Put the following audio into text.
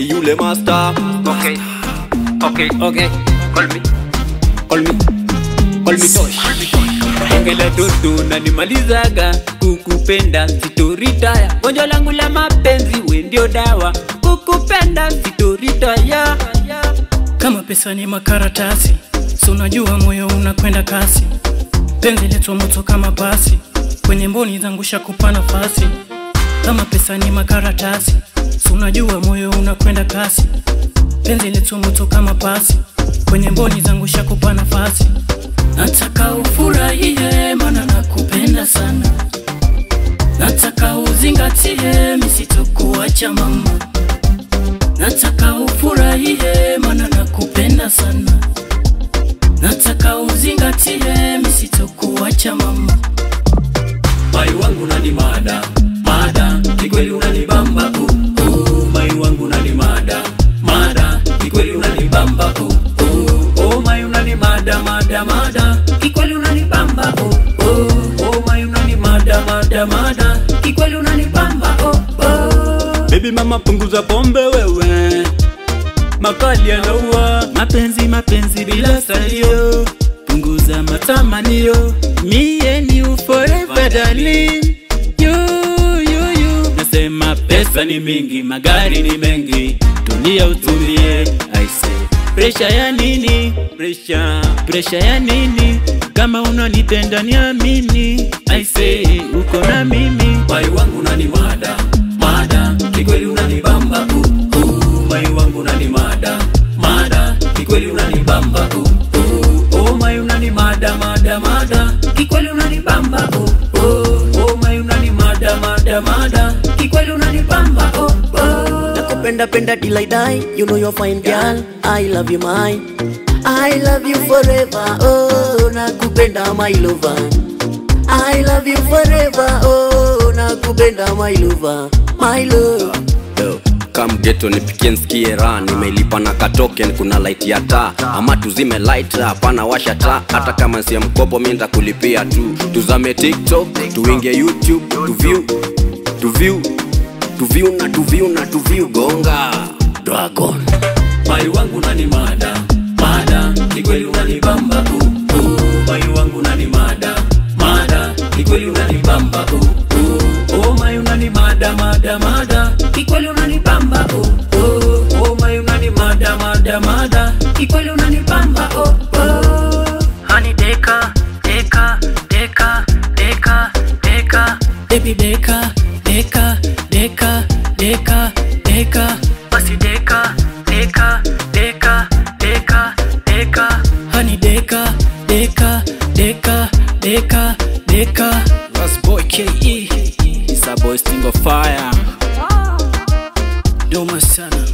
ni yule master. Okay. Call me Tosh. Ongela tutu na nimalizaga kukupenda sitoritaya. Gonjwa langu la mapenzi we ndio dawa. Kukupenda sitoritaya. Kama pesa ni makaratasi, so unajua moyo unakwenda kasi. Penzi letu moto kama pasi, kwenye mboni zangu shakupa nafasi. Kama pesa ni makaratasi, so unajua moyo unakwenda kasi. Penzi letu moto kama pasi, kwenye mboni zangu shakupa nafasi. Nataka ufurahie maana nakupenda sana. Nataka uzingatie misitokuacha mama. Nataka ufurahie maana nakupenda sana. Nataka uzingatie misitokuacha mama. Mai wangu nani mada, kikweli unanibamba mai wangu nani mada, kikweli unanibamba oh mai unani mada, kikweli unanibamba oh mai unani mada, kikweli unanibamba oh. Baby mama punguza pombe wewe, makali yanaua. Mapenzi bila salio, punguza matamanio. Me and you forever darling, you. Nasema pesa ni mingi, magari ni mengi, dunia utulie. I say pressure ya nini, pressure ya nini? Kama unanipenda niamini, I say uko na mimi. Mai wangu nani mada, kikweli unanibamba mai wangu nani mada, kikweli unanibamba oh mai unani mada, kikweli unanibamba oh mai unani mada, kikweli unanibamba oh. Nakupenda till I die, you know you're fine girl. I love you mine, I love you forever. Oh, nakupenda my lover, I love you forever. Oh, nakupenda my lover, my love. Come ghetto nipikie nsikie raha. Nimelipa na katoken kuna light ya taa. Ama tuzime light hapana washa taa. Hata kama si mkopo mimi nitakulipia tu. Tuzame TikTok, tuingie YouTube, to view gonga Dragon. Mai wangu nani mada, kikweli unanibamba mai wangu nani mada, kikweli unanibamba oh mai unani mada, kikweli unanibamba oh mai unani mada, kikweli unanibamba oh. Honey deka, baby deka, basi deka. Honey deka. That's boy KE, it's a boy Sting of Fire. Doma sana.